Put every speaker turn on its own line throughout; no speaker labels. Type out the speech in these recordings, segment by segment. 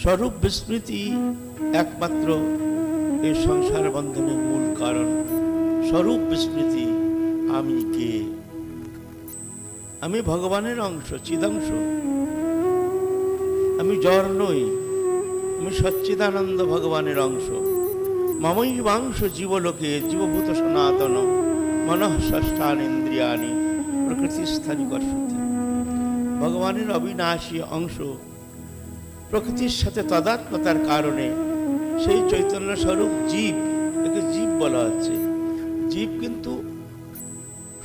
স্বরূপ বিস্মৃতি একমাত্র এই সংসার বন্ধনের মূল কারণ। স্বরূপ বিস্মৃতি, আমি কে? আমি ভগবানের অংশ, চিদাংশ। আমি জড় নই, আমি সচ্চিদানন্দ ভগবানের অংশ। মমৈবাংশ জীবলোকে জীবভূত সনাতন মনঃ ষষ্ঠানীন্দ্রিয়াণি প্রকৃতিস্থানি কর্ষতি। ভগবানের অবিনাশী অংশ প্রকৃতির সাথে তাদাত্ম্যতার কারণে সেই চৈতন্য স্বরূপ জীব, একে জীব বলা হচ্ছে। জীব কিন্তু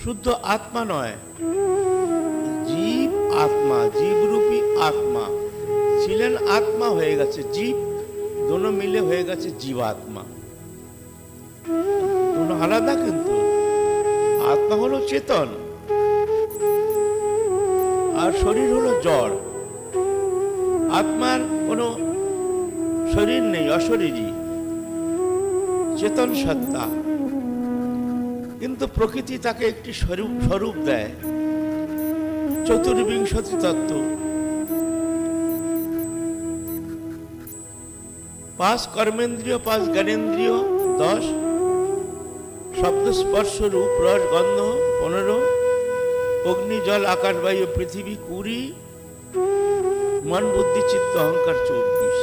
শুদ্ধ আত্মা নয়, জীব আত্মা, জীবরূপী আত্মা। ছিলেন আত্মা, হয়ে গেছে জীব, দোনো মিলে হয়ে গেছে জীবাত্মা। দোনো আলাদা, কিন্তু আত্মা হলো চেতন আর শরীর হলো জড়। আত্মার কোনো শরীর নেই, অশরীরী চেতন সত্তা। কিন্তু প্রকৃতি তাকে একটি স্বরূপ দেয়, চতুর্বিংশতি তত্ত্ব। 5 কর্মেন্দ্রিয়, 5 জ্ঞানেন্দ্রিয়, 10 শব্দ স্পর্শ রূপ রস গন্ধ, 15 অগ্নি জল আকাশ বায়ু পৃথিবী, 20 মন বুদ্ধি চিত্ত অহংকার, 24।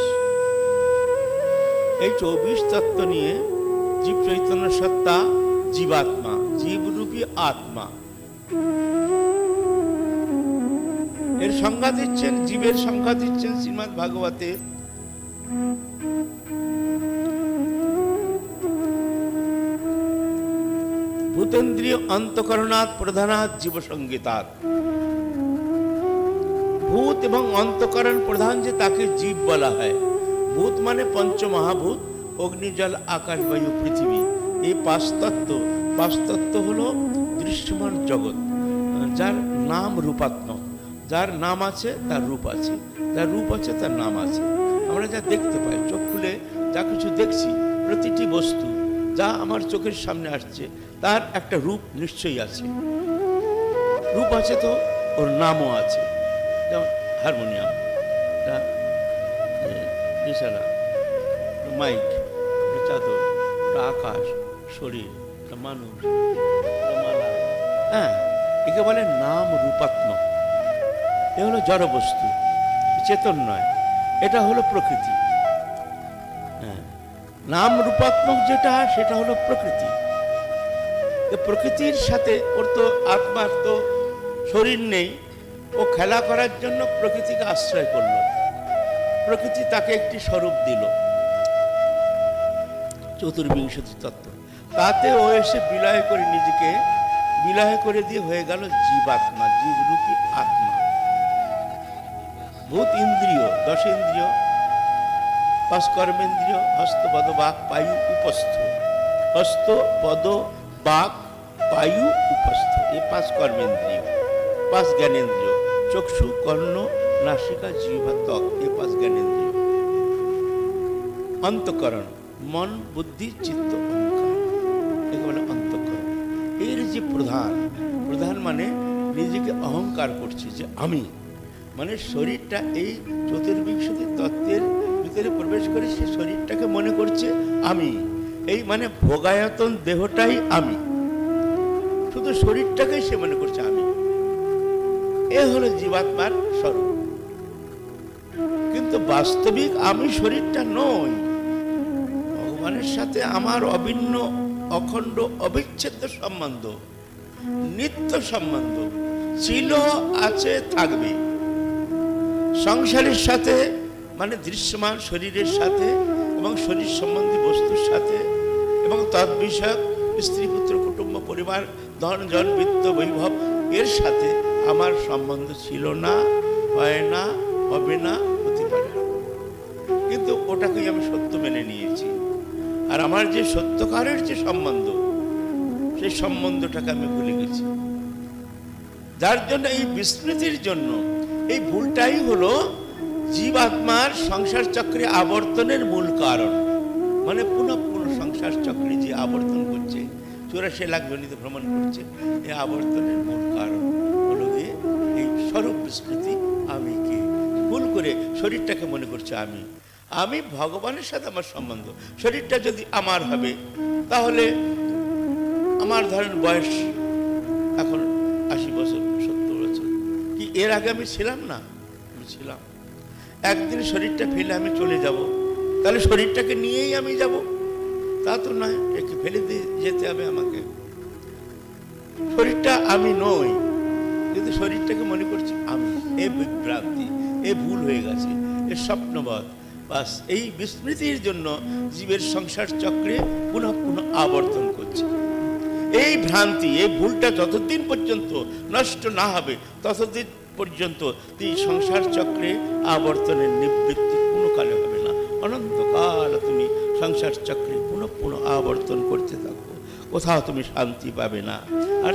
এই 24 তত্ত্ব নিয়ে জীব চৈতন্য সত্তা, জীবাত্মা, জীবরূপী আত্মা। এর সংজ্ঞা দিচ্ছেন, জীবের সংজ্ঞা দিচ্ছেন শ্রীমদ্ ভাগবতে ভূতেন্দ্রিয় অন্তঃকরণাৎ প্রধানাৎ জীব সংগীতাৎ। ভূত এবং অন্তঃকরণ প্রধান যে, তাকে জীব বলা হয়। ভূত মানে পঞ্চমহাভূত, অগ্নি জল আকাশ বায়ু পৃথিবী। এই 5 তত্ত্ব হলো দৃশ্যমান জগৎ, যার নাম রূপাত্মক। যার নাম আছে তার রূপ আছে, যার রূপ আছে তার নাম আছে। আমরা যা দেখতে পাই, চোখ খুলে যা কিছু দেখছি, প্রতিটি বস্তু যা আমার চোখের সামনে আসছে, তার একটা রূপ নিশ্চয়ই আছে। রূপ আছে তো ওর নামও আছে। যেমন হারমোনিয়াম, বিছানা, মাইক, চাদর, আকাশ, শরীর, মানুষ, মালা, হ্যাঁ, একে বলে নাম রূপাত্মক। এ হলো জড় বস্তু, চেতন নয়। এটা হলো প্রকৃতি। হ্যাঁ, নাম রূপাত্মক যেটা, সেটা হলো প্রকৃতি। প্রকৃতির সাথে ওর তো আত্মার তো শরীর নেই, ও খেলা করার জন্য প্রকৃতিকে আশ্রয় করল। প্রকৃতি তাকে একটি স্বরূপ দিল, চতুর্বিংশতি তত্ত্ব। তাতে ও এসে বিলয় করে, নিজেকে বিলয় করে দিয়ে হয়ে গেল জীবাত্মা, জীবরূপী আত্মা। ভূত ইন্দ্রিয়, 10 ইন্দ্রিয়, 5 কর্মেন্দ্রিয়, হস্ত পদ বাক পায়ু উপস্থ। হস্ত পদ বাক পায়ু উপস্থ, এই 5 কর্মেন্দ্রিয়। 5 জ্ঞানেন্দ্রিয়, চক্ষু কর্ণ নাসিকা জিহ্বা ত্বক, এই 5 জ্ঞানেন্দ্রিয়। অন্তঃকরণ, মন বুদ্ধি চিত্ত অহংকার, একে বলে অন্তঃকরণ। এর যে প্রধান মানে নিজেকে অহংকার করছে যে আমি, মানে শরীরটা এই চতুর্বিংশতি তত্ত্বের ভিতরে প্রবেশ করে সে শরীরটাকে মনে করছে আমি। এই মানে ভোগায়তন দেহটাই আমি, শুধু শরীরটাকেই সে মনে করছে আমি। এ হলো জীবাত্মার স্বরূপ। কিন্তু বাস্তবিক আমি শরীরটা নই। ভগবানের সাথে আমার অভিন্ন, অখণ্ড, অবিচ্ছেদ্য সম্বন্ধ, নিত্য সম্বন্ধ ছিল, আছে, থাকবে। সংসারের সাথে মানে দৃশ্যমান শরীরের সাথে এবং শরীর সম্বন্ধী বস্তুর সাথে এবং তদ্বিষয়ক স্ত্রী পুত্র কুটুম্ব পরিবার ধন জন বিত্ত বৈভব, এর সাথে আমার সম্বন্ধ ছিল না, হয় না, হবে না, হতে পারে না। কিন্তু ওটাকেই আমি সত্য মেনে নিয়েছি। আর আমার যে সত্যকারের যে সম্বন্ধ, সেই সম্বন্ধটাকে আমি ভুলে গেছি। যার জন্য এই বিস্মৃতির জন্য, এই ভুলটাই হলো জীবাত্মার সংসার চক্রে আবর্তনের মূল কারণ। মানে পুনঃ সংসার চক্রে যে আবর্তন করছে, 84 লাখ জনিত ভ্রমণ করছে, এই আবর্তনের মূল কারণ হলো এই স্বরূপ বিস্মৃতি, আমি কে। ভুল করে শরীরটাকে মনে করছে আমি। আমি ভগবানের সাথে আমার সম্বন্ধ। শরীরটা যদি আমার হবে, তাহলে আমার ধরেন বয়স এখন 80 বছর 70 বছর, কি এর আগে আমি ছিলাম না? আমি ছিলাম। একদিন শরীরটা ফেলে আমি চলে যাব, তাহলে শরীরটাকে নিয়েই আমি যাব? তা তো নয়, একে ফেলে দিয়ে যেতে হবে আমাকে। শরীরটা আমি নই, কিন্তু শরীরটাকে মনে করছি আমি। এ বিভ্রান্তি, এ ভুল হয়ে গেছে, এ স্বপ্নবৎ। বাস এই বিস্মৃতির জন্য জীবের সংসার চক্রে পুনঃ পুনঃ আবর্তন করছে। এই ভ্রান্তি, এই ভুলটা যতদিন পর্যন্ত নষ্ট না হবে, ততদিন পর্যন্ত এই সংসার চক্রে আবর্তনের নিবৃত্তি কোনো কালে হবে না। অনন্তকাল তুমি সংসার চক্রে পুনঃ পুনঃ আবর্তন করতে থাকো, কোথাও তুমি শান্তি পাবে না। আর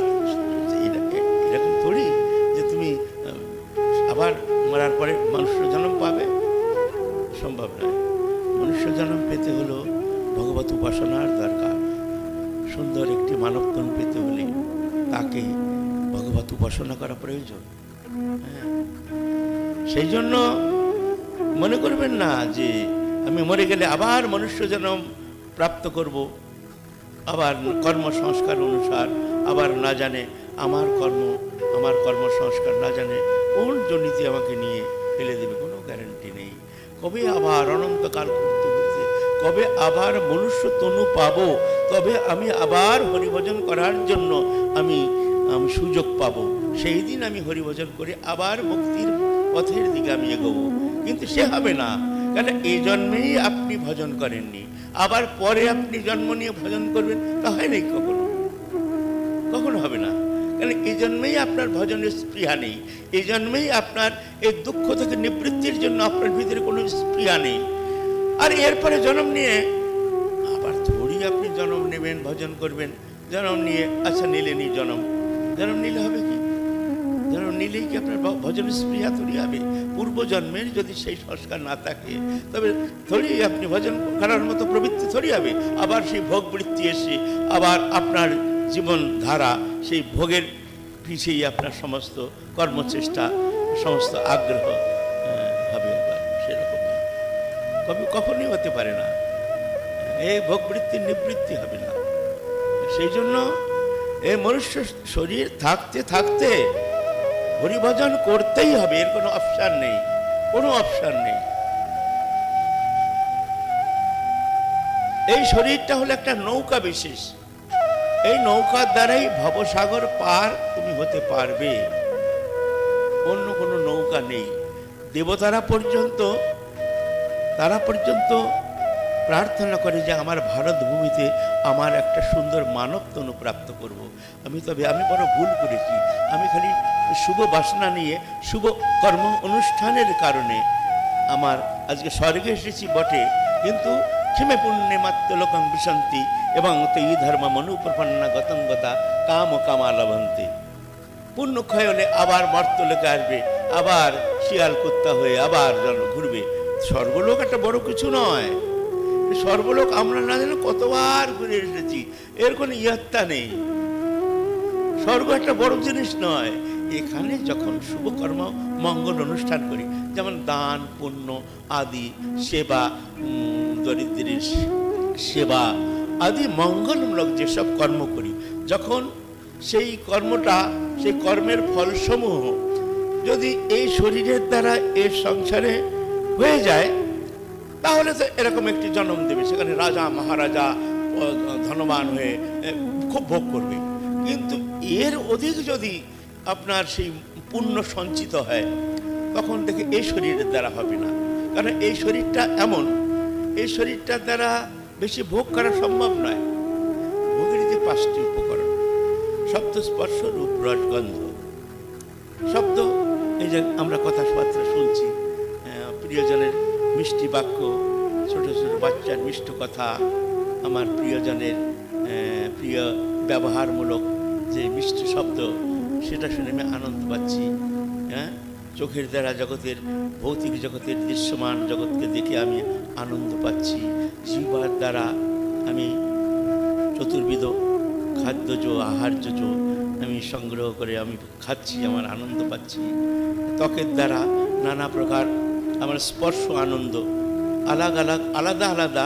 এরকম থোড়ি যে তুমি আবার মরার পরে মনুষ্য জন্ম পাবে, সম্ভব নয়। মনুষ্য জন্ম পেতে হলো ভগবত উপাসনার দরকার। সুন্দর একটি মানবতন পেতে হলে তাকে ভগবত উপাসনা করা প্রয়োজন। সেই জন্য মনে করবেন না যে আমি মরে গেলে আবার মনুষ্য জন্ম প্রাপ্ত করব, আবার কর্ম সংস্কার অনুসার আবার না জানে আমার কর্মসংস্কার না জানে কোন জনিতে আমাকে নিয়ে ফেলে দেবে, কোনো গ্যারান্টি নেই। কবে আবার অনন্তকাল করতে করতে কবে আবার মনুষ্য তনু পাবো, তবে আমি আবার হরিভজন করার জন্য আমি সুযোগ পাবো। সেই দিন আমি হরিভজন করে আবার মুক্তির পথের দিকে আমি এগোবো। কিন্তু সে হবে না, কারণ এই জন্মেই আপনি ভজন করেননি, আবার পরে আপনি জন্ম নিয়ে ভজন করবেন, তা হয় নাই, কখনো হবে না। কারণ এই জন্মেই আপনার ভজনের স্পৃহা নেই, এই জন্মেই আপনার এই দুঃখ থেকে নিবৃত্তির জন্য আপনার ভিতরে কোনো স্পৃহা নেই। আর এরপরে জন্ম নিয়ে আবার থোড়ি আপনি জন্ম নেবেন, ভজন করবেন, জন্ম নিয়ে আচ্ছা নিলেনি, জন্ম নিলে হবে কি? জন্ম নিলেই কি আপনার ভজনের স্পৃহা থোড়ি হবে? পূর্বজন্মের যদি সেই সংস্কার না থাকে, তবে থোড়ি আপনি ভজন করার মতো প্রবৃত্তি থোড়ি হবে। আবার সেই ভোগ বৃত্তি এসে আবার আপনার জীবন ধারা সেই ভোগের পিছিয়েই আপনার সমস্ত কর্মচেষ্টা, সমস্ত আগ্রহ হবে। সেরকম কখনই হতে পারে না, এই ভোগ বৃত্তির নিবৃত্তি হবে না। সেই জন্য এই মনুষ্য শরীর থাকতে থাকতে হরিভজন করতেই হবে, এর কোনো অপশন নেই, কোনো অপশন নেই। এই শরীরটা হলো একটা নৌকা বিশেষ, এই নৌকার দ্বারাই ভবসাগর পার তুমি হতে পারবে, অন্য কোনো নৌকা নেই। দেবতারা পর্যন্ত প্রার্থনা করে যে আমার ভারত ভূমিতে আমার একটা সুন্দর মানব তনু প্রাপ্ত করব। আমি বড় ভুল করেছি, আমি খালি শুভ বাসনা নিয়ে শুভ কর্ম অনুষ্ঠানের কারণে আমার আজকে স্বর্গে এসেছি বটে, কিন্তু ক্ষেমে পুণ্যে মাত্র লোকং বিশান্তি এবং তৈ ধর্ম মনুপ্রপন্না গতঙ্গতা কাম ও কামালভন্তে। পুণ্য ক্ষয় হলে আবার মর্তলোকে আসবে, আবার শিয়াল কুত্তা হয়ে আবার ঘুরবে। স্বর্গলোক একটা বড় কিছু নয়, স্বর্গলোক আমরা না জানি কতবার ঘুরে এসেছি, এর কোনো ইয়ত্তা নেই। স্বর্গ একটা বড় জিনিস নয়। এখানে যখন শুভকর্ম মঙ্গল অনুষ্ঠান করি, যেমন দান পুণ্য আদি, সেবা, দরিদ্রের সেবা আদি মঙ্গলমূলক যেসব কর্ম করি, যখন সেই কর্মটা, সেই কর্মের ফলসমূহ যদি এই শরীরের দ্বারা এর সংসারে হয়ে যায়, তাহলে তো এরকম একটি জন্ম দেবে, সেখানে রাজা মহারাজা ধনবান হয়ে খুব ভোগ করবে। কিন্তু এর অধিক যদি আপনার সেই পুণ্য সঞ্চিত হয়, তখন দেখে এই শরীরের দ্বারা হবে না। কারণ এই শরীরটা এমন, এই শরীরটার দ্বারা বেশি ভোগ করা সম্ভব নয়। ভোগের যে 5টি উপকরণ, শব্দ স্পর্শ রূপ রস গন্ধ। শব্দ, এই যে আমরা কথাবার্তা শুনছি, প্রিয়জনের মিষ্টি বাক্য, ছোট ছোট বাচ্চার মিষ্ট কথা, আমার প্রিয়জনের প্রিয় ব্যবহারমূলক যে মিষ্টি শব্দ, সেটা শুনে আমি আনন্দ পাচ্ছি। চোখের দ্বারা জগতের, ভৌতিক জগতের দৃশ্যমান জগৎকে দেখে আমি আনন্দ পাচ্ছি। জিহ্বার দ্বারা আমি চতুর্বিধ খাদ্যজ আহার্যজ আমি সংগ্রহ করে আমি খাচ্ছি, আমার আনন্দ পাচ্ছি। ত্বকের দ্বারা নানা প্রকার আমার স্পর্শ আনন্দ আলাদা আলাদা আলাদা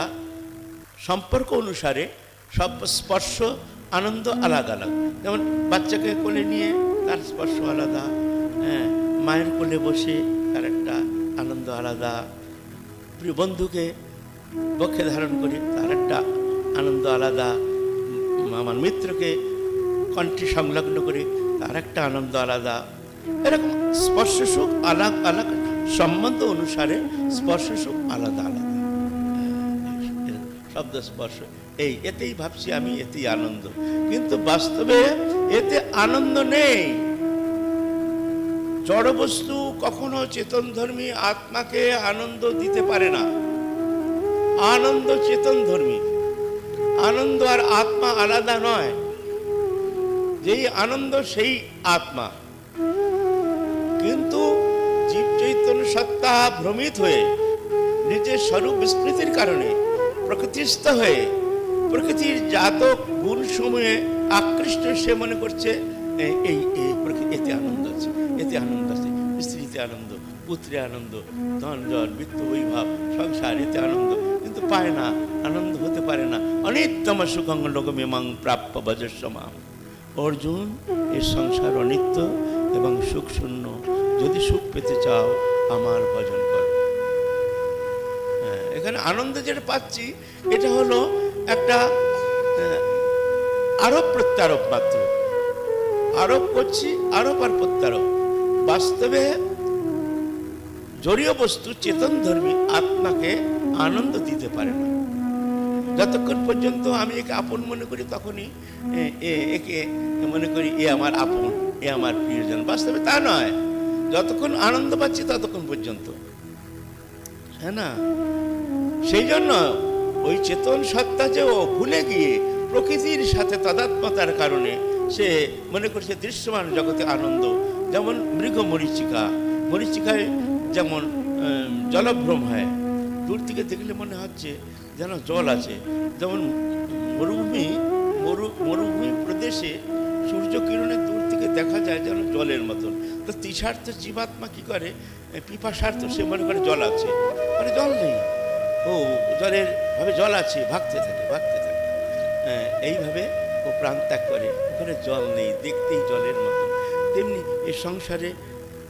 সম্পর্ক অনুসারে সব স্পর্শ আনন্দ আলাদা আলাদা। যেমন বাচ্চাকে কোলে নিয়ে তার স্পর্শ আলাদা, হ্যাঁ, মায়ের কোলে বসে তার একটা আনন্দ আলাদা, প্রিয় বন্ধুকে বক্ষে ধারণ করে তার একটা আনন্দ আলাদা, আমার মিত্রকে কণ্ঠে সংলগ্ন করে তার একটা আনন্দ আলাদা। এরকম স্পর্শ সুখ আলাদা আলাদা সম্বন্ধ অনুসারে স্পর্শ সুখ আলাদা আলাদা। শব্দ স্পর্শ এতেই ভাবছি আমি, এতেই আনন্দ, কিন্তু বাস্তবে এতে আনন্দ নেই। জড় বস্তু কখনো চেতন ধর্মী আত্মাকে আনন্দ দিতে পারে না। আনন্দ চেতন ধর্মী, আনন্দ আর আত্মা আলাদা নয়। যেই আনন্দ সেই আত্মা, কিন্তু জীব চৈতন্য সত্তা ভ্রমিত হয়ে নিজের স্বরূপ বিস্মৃতির কারণে প্রকৃতিস্থ হয়ে প্রকৃতির জাতক গুণ সমূহে আকৃষ্ট, সে মনে করছে এতে আনন্দ আছে, এতে আনন্দ আছে, স্ত্রীতে আনন্দ, পুত্রে আনন্দ, ধন জল বৃত্ত বৈভব সংসার, এতে আনন্দ, কিন্তু পায় না, আনন্দ হতে পারে না। অনিত্যম সুখং লোকমিমাং প্রাপ্য ভজস্বমাম। অর্জুন, এই সংসার অনিত্য এবং সুখ শূন্য। যদি সুখ পেতে চাও আমার ভজন কর। এখানে আনন্দ যেটা পাচ্ছি এটা হলো একটা আরোপ প্রত্যারোপ মাত্র। আরোপ করছি, আরোপ আর প্রত্যারোপ। বাস্তবে জড়ীয় বস্তু চেতন ধর্মী আত্মাকে আনন্দ দিতে পারে না। যতক্ষণ পর্যন্ত আমি একে আপন মনে করি তখনই একে মনে করি এ আমার আপন, এ আমার প্রিয়জন। বাস্তবে তা নয়। যতক্ষণ আনন্দ পাচ্ছি ততক্ষণ পর্যন্ত, হ্যাঁ না? সেই জন্য ওই চেতন সত্তা যে ও ভুলে গিয়ে প্রকৃতির সাথে তাদাত্ম্যতার কারণে সে মনে করছে দৃশ্যমান জগতে আনন্দ। যেমন মৃগ মরীচিকায় যেমন জলভ্রম হয়, দূর থেকে দেখলে মনে হচ্ছে যেন জল আছে। যেমন মরুভূমি প্রদেশে সূর্য কিরণে দূর থেকে দেখা যায় যেন জলের মতন। তো তৃষার্থ জীবাত্মা কি করে, পিপাসার্থ, সে মনে করে জল আছে, মানে জল নেই। ও জলের ভাবে জল আছে, ভাগতে থাকে। এইভাবে ও প্রাণ ত্যাগ করে, ওখানে জল নেই, দেখতেই জলের মতন। তেমনি এই সংসারে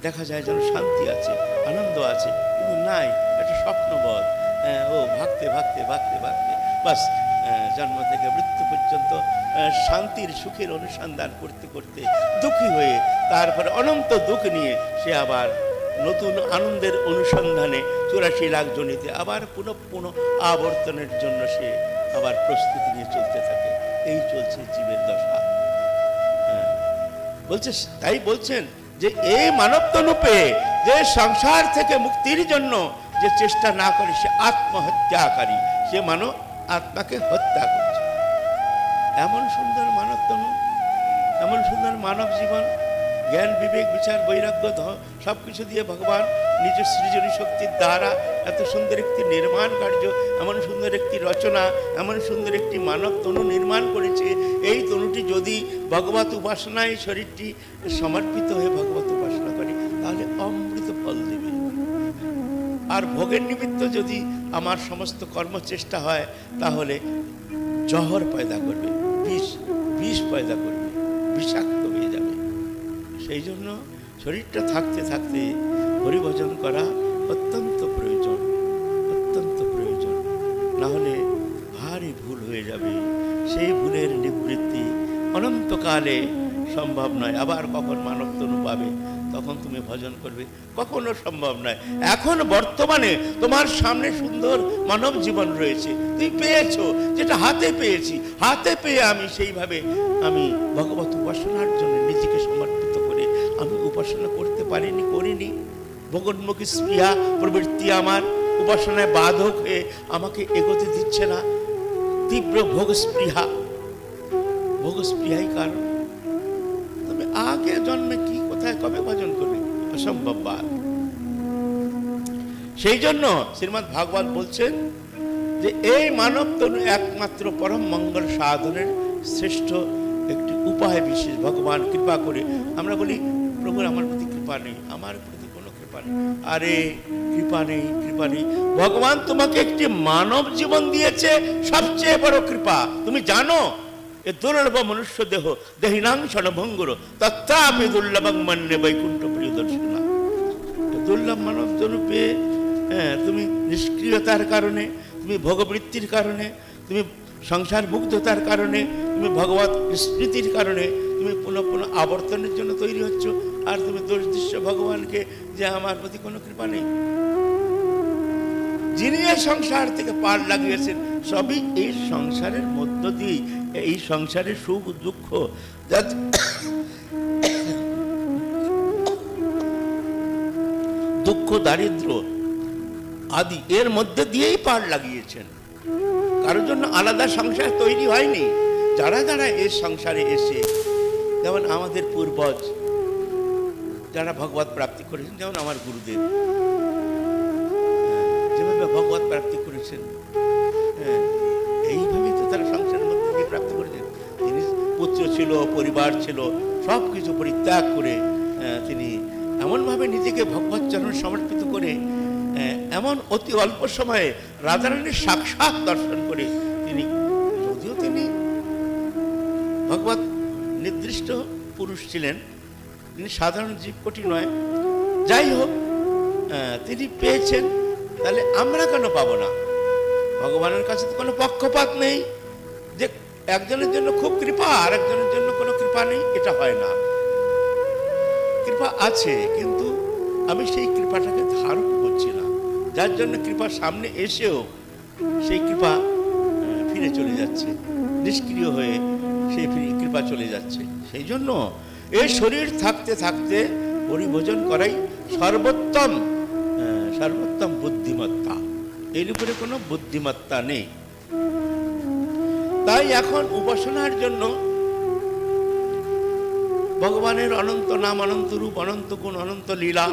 দেখা যায় যেন শান্তি আছে, আনন্দ আছে, কিন্তু নাই, একটা স্বপ্নবধ। ও ভাগতে বাস জন্ম থেকে মৃত্যু পর্যন্ত শান্তির সুখের অনুসন্ধান করতে করতে দুঃখী হয়ে তারপরে অনন্ত দুঃখ নিয়ে সে আবার নতুন আনন্দের অনুসন্ধানে 84 লাখ জনিতে আবার পুনঃ আবর্তনের জন্য সে আবার প্রস্তুতি নিয়ে চলতে থাকে। এই চলছে জীবের দশা। তাই বলছেন যে এই মানব তনুপে যে সংসার থেকে মুক্তির জন্য যে চেষ্টা না করে সে আত্মহত্যাকারী, সে মানব আত্মাকে হত্যা করছে। এমন সুন্দর মানব তনু, এমন সুন্দর মানব জীবন, জ্ঞান বিবেক বিচার বৈরাগ্য সব কিছু দিয়ে ভগবান নিজ সৃজনী শক্তির দ্বারা এত সুন্দর একটি নির্মাণ কার্য, এমন সুন্দর একটি রচনা, এমন সুন্দর একটি মানব তনু নির্মাণ করেছে। এই তনুটি যদি ভগবত উপাসনায় শরীরটি সমর্পিত হয়ে ভগবত উপাসনা করে তাহলে অমৃত ফল দেবে। আর ভোগের নিমিত্ত যদি আমার সমস্ত কর্মচেষ্টা হয় তাহলে জহর পয়দা করবে, বিষ পয়দা করবে, বিষাক্ত হয়ে যাবে। সেই জন্য শরীরটা থাকতে থাকতে হরিভজন করা অত্যন্ত প্রয়োজন, অত্যন্ত প্রয়োজন। না হলে ভারী ভুল হয়ে যাবে। সেই ভুলের নিবৃত্তি অনন্তকালে সম্ভব নয়। আবার কখন মানব তনু পাবে তখন তুমি ভজন করবে, কখনো সম্ভব নয়। এখন বর্তমানে তোমার সামনে সুন্দর মানব জীবন রয়েছে, তুমি পেয়েছো, যেটা হাতে পেয়েছি, হাতে পেয়ে আমি সেইভাবে আমি ভগবত উপাসনার জন্য নিজেকে সমর্পিত করে আমি উপাসনা করতে করিনি। ভোগোন্মুখী স্পৃহা প্রবৃত্তি আমার উপাসনায় বাধক হয়ে আমাকে এগোতে দিচ্ছে না। তীব্র ভোগস্পৃহাই কারণ। তবে আগে জন্মে কি কোথায় কবে ভজন করবে, অসম্ভব বাদ। সেই জন্য শ্রীমদ্ ভাগবত বলছেন যে এই মানব তনু একমাত্র পরম মঙ্গল সাধনের শ্রেষ্ঠ একটি উপায় বিশেষ। ভগবান কৃপা করে, আমরা বলি প্রভুর আমার প্রতি কৃপা নেই, আমার প্রতি কোনো কৃপা কৃপা নেই। আরে কৃপা নেই, কৃপা নেই। ভগবান তোমাকে একটি মানব জীবন দিয়েছে, সবচেয়ে বড় কৃপা। তুমি জানো এ দুর্লভ মনুষ্য দেহ দেহিনাং ক্ষণভঙ্গুর তত্রাপি দুর্লভং মন্যে বৈকুণ্ঠ প্রিয়দর্শিনা। দুর্লভ মানব জন্ম পেয়ে তুমি নিষ্ক্রিয়তার কারণে, তুমি ভোগবৃত্তির কারণে, তুমি সংসার মুগ্ধতার কারণে, তুমি ভগবত স্মৃতির কারণে তুমি পুনঃ পুনঃ আবর্তনের জন্য তৈরি হচ্ছ। আর তুমি দোষ দিচ্ছ ভগবানকে যে আমার প্রতি কোনো কৃপা নেই। যিনি এই সংসার থেকে পার লাগিয়েছেন, সবই এই সংসারের মধ্য দিয়ে, এই সংসারের সুখ দুঃখ, দুঃখ দারিদ্র আদি এর মধ্যে দিয়েই পার লাগিয়েছেন। কারোর জন্য আলাদা সংসার তৈরি হয়নি। যারা যারা এই সংসারে এসে, যেমন আমাদের পূর্বজ যারা ভগবত প্রাপ্তি করেছেন, যেমন আমার গুরুদেব যেভাবে ভগবত প্রাপ্তি করেছেন, এইভাবেই তো তারা সংসারের মধ্যে দিয়ে প্রাপ্তি করেছেন। তিনি পুত্র ছিল, পরিবার ছিল, সব কিছু পরিত্যাগ করে তিনি এমনভাবে নিজেকে ভগবত চরণ সমর্পিত করে, এমন অতি অল্প সময়ে রাধারানীর সাক্ষাৎ দর্শন করে তিনি, যদিও তিনি ভগবত নির্দিষ্ট পুরুষ ছিলেন, তিনি সাধারণ জীবকোটি নয়, যাই হোক তিনি পেয়েছেন, তাহলে আমরা কেন পাবো না? ভগবানের কাছে তো কোনো পক্ষপাত নেই যে একজনের জন্য খুব কৃপা আর একজনের জন্য কোনো কৃপা নেই, এটা হয় না। কৃপা আছে, কিন্তু আমি সেই কৃপাটাকে ধারণ করছি না, যার জন্য কৃপা সামনে এসেও সেই কৃপা ফিরে চলে যাচ্ছে, নিষ্ক্রিয় হয়ে সেই কৃপা চলে যাচ্ছে। সেই জন্য এই শরীর থাকতে থাকতে পরিভোজন করাই সর্বোত্তম সর্বোত্তম বুদ্ধিমত্তা। এর উপরে কোনো বুদ্ধিমত্তা নেই। তাই এখন উপাসনার জন্য ভগবানের অনন্ত নাম, অনন্ত রূপ, অনন্ত গুণ, অনন্ত লীলা,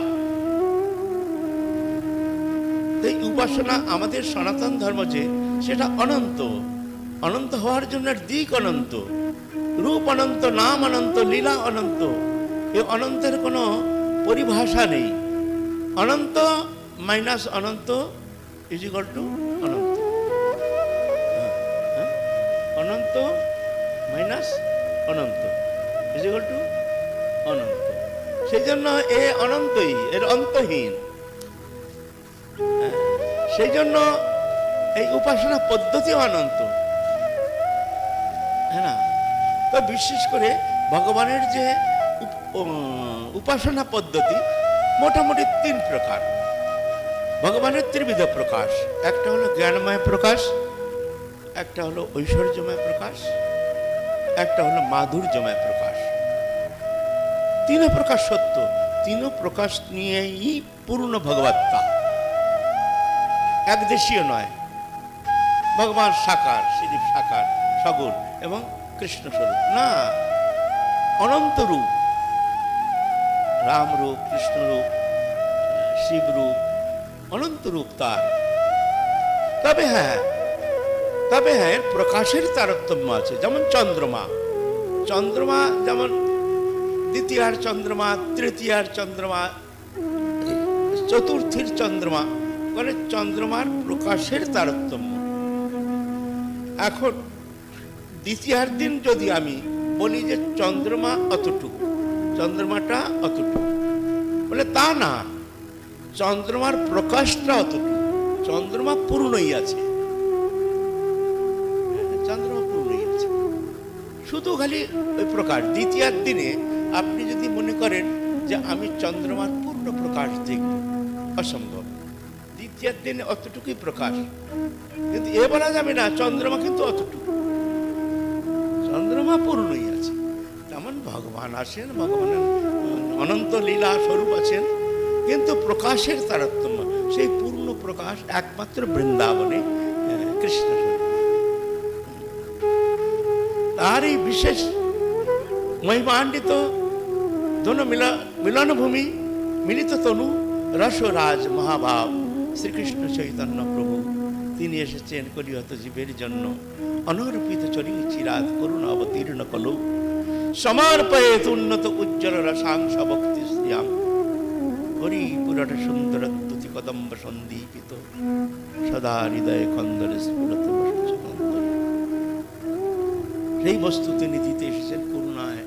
এই উপাসনা আমাদের সনাতন ধর্ম যে সেটা অনন্ত, অনন্ত হওয়ার জন্য দিক অনন্ত, রূপ অনন্ত, নাম অনন্ত, লীলা অনন্ত। এই অনন্তের কোনো পরিভাষা নেই। অনন্ত মাইনাস অনন্ত ইজ ইকুয়াল টু অনন্ত। অনন্ত মাইনাস অনন্ত ইজ ইকুয়াল টু অনন্ত। সেই জন্য এ অনন্তই, এর অন্তহীন। সেই জন্য এই উপাসনা পদ্ধতিও অনন্ত, হ্যাঁ না? তো বিশেষ করে ভগবানের যে উপাসনা পদ্ধতি মোটামুটি 3 প্রকার। ভগবানের ত্রিবিধ প্রকাশ। একটা হলো জ্ঞানময় প্রকাশ, একটা হলো ঐশ্বর্যময় প্রকাশ, একটা হলো মাধুর্যময় প্রকাশ। 3 প্রকাশ সত্য, 3 প্রকাশ নিয়েই পূর্ণ ভগবত্তা। একদেশীয় নয়। ভগবান সাকার, শ্রীদেব সাকার, সগুণ এবং কৃষ্ণ স্বরূপ না, অনন্ত রূপ, রাম রূপ, কৃষ্ণ রূপ, শিব রূপ, অনন্ত রূপ তার। তবে হ্যাঁ প্রকাশের তারতম্য আছে। যেমন চন্দ্রমা, চন্দ্রমা যেমন দ্বিতীয়ার চন্দ্রমা, তৃতীয়ার চন্দ্রমা, চতুর্থীর চন্দ্রমা, মানে চন্দ্রমার প্রকাশের তারতম্য। এখন দ্বিতীয়ার দিন যদি আমি বলি যে চন্দ্রমা অতটুকু, চন্দ্রমাটা অতটুকু, বলে তা না, চন্দ্রমার প্রকাশটা অতটুকু। চন্দ্রমা পূর্ণই আছে, চন্দ্রমা পূর্ণই আছে, শুধু খালি ওই প্রকাশ। দ্বিতীয়ার দিনে আপনি যদি মনে করেন যে আমি চন্দ্রমার পূর্ণ প্রকাশ দেখব, অসম্ভব। দ্বিতীয়ার দিনে অতটুকুই প্রকাশ, কিন্তু এ বলা যাবে না চন্দ্রমা কিন্তু অতটুকু। চন্দ্রমা পূর্ণই আছে। তেমন ভগবান আছেন, ভগবানের অনন্ত লীলা স্বরূপ আছেন, কিন্তু প্রকাশের তারতম্য। সেই পূর্ণ প্রকাশ একমাত্র বৃন্দাবনে কৃষ্ণ স্বরূপ। তারই বিশেষ মহিমান্বিত ধনু মিলনভূমি, মিলিত তনু, রসরাজ মহাভাব শ্রীকৃষ্ণ চৈতন্য প্রভু। তিনি এসেছেন কলিহত জীবের জন্য, অনর্পিত চরি চিরাত করুণ অবতীর্ণ কলু, সমর্পয়েত উন্নত উজ্জ্বল রসাংশ ভক্তি শ্রিয়াম। হরি পুরাটা সুন্দর তুতি কদম্ব সন্দীপিত সদা হৃদয়ে খন্দরে স্ফুরত সেই বস্তুতে নীতিতে এসেছেন করুণায়,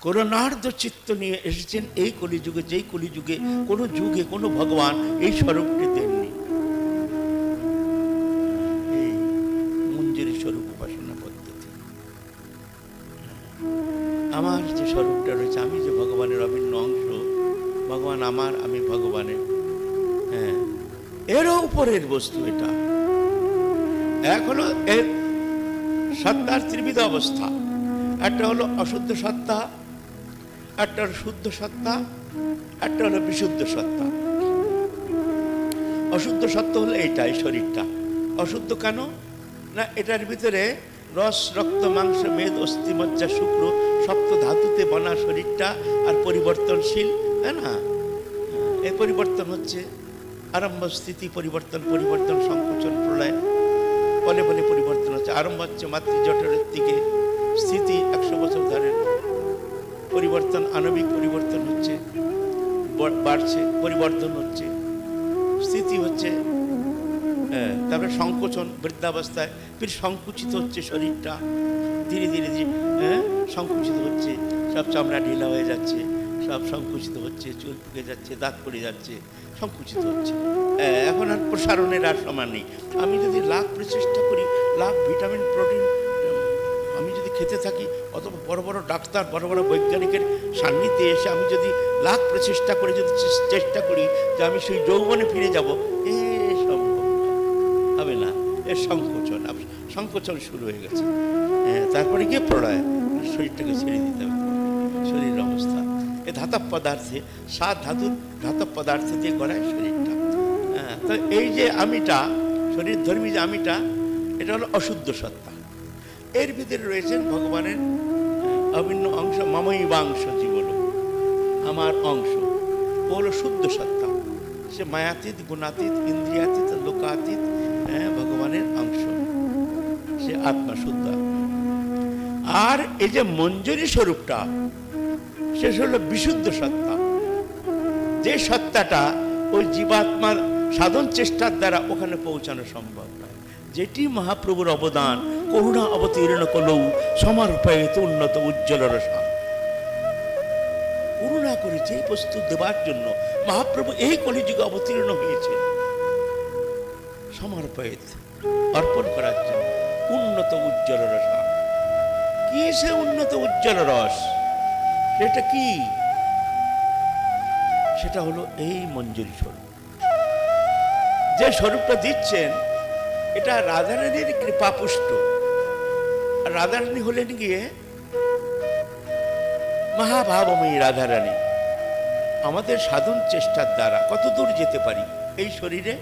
করুণার্ধ চিত্ত নিয়ে এসেছেন এই কলিযুগে, যেই কলিযুগে কোনো যুগে কোনো ভগবান এই স্বরূপটি দেননি। এই মঞ্জুরি স্বরূপ উপাসনা পদ্ধতি। আমার যে স্বরূপটা রয়েছে, আমি যে ভগবানের অভিন্ন অংশ, ভগবান আমার, আমি ভগবানের, হ্যাঁ, এরও উপরের বস্তু এটা। এক হলো এর সত্তার ত্রিবিধ অবস্থা, একটা হলো অশুদ্ধ সত্তা, একটা হলো শুদ্ধ সত্তা, একটা হলো বিশুদ্ধ সত্তা। অশুদ্ধ সত্তা হলো এইটাই, শরীরটা অশুদ্ধ কেন না, এটার ভিতরে রস, রক্ত, মাংস, মেদ, অস্থি, মজ্জা, শুক্র সপ্ত ধাতুতে বনা শরীরটা, আর পরিবর্তনশীল, তাই না? এই পরিবর্তন হচ্ছে আরম্ভ, স্থিতি, পরিবর্তন, পরিবর্তন, সংকোচন, প্রলয়, বলে বলে পরিবর্তন হচ্ছে। আরম্ভ হচ্ছে মাতৃজঠরের দিকে, স্থিতি 100 বছর ধরে পরিবর্তন, আণবিক পরিবর্তন হচ্ছে, বাড়ছে, পরিবর্তন হচ্ছে, স্থিতি হচ্ছে, তারপরে সংকোচন, বৃদ্ধাবস্থায় ফির সংকুচিত হচ্ছে শরীরটা, ধীরে ধীরে সংকুচিত হচ্ছে, সব চামড়া ঢিলা হয়ে যাচ্ছে, সব সংকুচিত হচ্ছে, চুল পুকে যাচ্ছে, দাঁত পড়ে যাচ্ছে, সংকুচিত হচ্ছে। এখন আর প্রসারণের আর সমান নেই। আমি যদি লাখ প্রচেষ্টা করি, লাখ ভিটামিন, প্রোটিন আমি যদি খেতে থাকি, অত বড় বড় ডাক্তার, বড় বড় বৈজ্ঞানিকের সান্নিধ্যে এসে আমি যদি লাখ প্রচেষ্টা করে যদি চেষ্টা করি যে আমি সেই যৌবনে ফিরে যাব, এ সম্ভব হবে না। এর সংকোচন, সংকোচন শুরু হয়ে গেছে। তারপরে গিয়ে প্রলয়, শরীরটাকে ছেড়ে দিতে হবে। শরীরের অবস্থা এ ধাতব পদার্থে, 7 ধাতুর ধাতব পদার্থ দিয়ে গড়ায় শরীরটা। তো এই যে আমিটা, শরীর ধর্মী যে আমিটা, এটা হলো অশুদ্ধ সত্তা। এর ভিতরে রয়েছেন ভগবানের অভিন্ন অংশ, মমৈবাংশ জীবন, আমার অংশ। ও হলো শুদ্ধ সত্তা, সে মায়াতীত, গুণাতীত, ইন্দ্রিয়াতীত, লোকাতীত, ভগবানের অংশ, সে আত্মা, শুদ্ধ। আর এই যে মঞ্জুরি স্বরূপটা, সে হলো বিশুদ্ধ সত্তা, যে সত্তাটা ওই জীবাত্মার সাধন চেষ্টার দ্বারা ওখানে পৌঁছানো সম্ভব নয়। যেটি মহাপ্রভুর অবদান, করুণা অবতীর্ণ কলৌ সমর্পয়িত উন্নত উজ্জ্বল রসা। করুণা করেছে এই বস্তু দেবার জন্য মহাপ্রভু এই কলিযুগে অবতীর্ণ হয়েছে, সমর্পয়িত, অর্পণ করার জন্য উন্নত উজ্জ্বল রসা। কি সে উন্নত উজ্জ্বল রস? সেটা কি? সেটা হলো এই মঞ্জুরি স্বরূপ। যে স্বরূপটা দিচ্ছেন, এটা রাধারানীর কৃপাপুষ্ট। আর রাধারানী হলেন গিয়ে মহাভাবময়ী রাধারানী। আমাদের সাধন চেষ্টার দ্বারা কত দূর যেতে পারি এই শরীরে?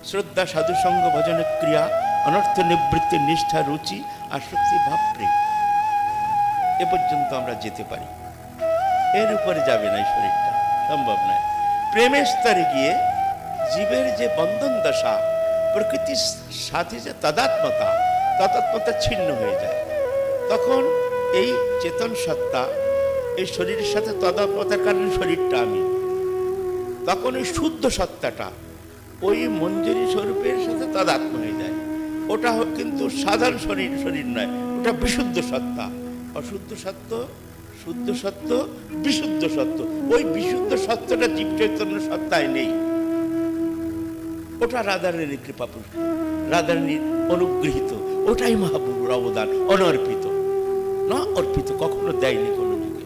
শ্রদ্ধা, সাধুসঙ্গ, ভজনের ক্রিয়া, অনর্থ নিবৃত্তি, নিষ্ঠা, রুচি, আসক্তি, ভাবপ্রেম, এ পর্যন্ত আমরা যেতে পারি। এর উপরে যাবে না এই শরীরটা, সম্ভব নয়। প্রেমের স্তরে গিয়ে জীবের যে বন্ধন দশা, প্রকৃতির সাথে যে তাদাত্মতা ছিন্ন হয়ে যায়, তখন এই চেতন সত্তা এই শরীরের সাথে তাদাত্মতার কারণে শরীরটা আমি, তখন ওই শুদ্ধ সত্তাটা ওই মঞ্জুরি স্বরূপের সাথে তাদাত্ম হয়ে যায়। ওটা কিন্তু সাধারণ শরীর নয়, ওটা বিশুদ্ধ সত্তা। অশুদ্ধ সত্য, শুদ্ধ সত্য, বিশুদ্ধ সত্য। ওই বিশুদ্ধ সত্যটা জীব চৈতন্য সত্তায় নেই। ওটা রাধারানীর কৃপাপুষ্ট, রাধারানীর অনুগৃহীত, ওটাই মহাপ্রভুর অবদান, অনর্পিত না, অর্পিত কখনো দেয়নি কোনো যুগে।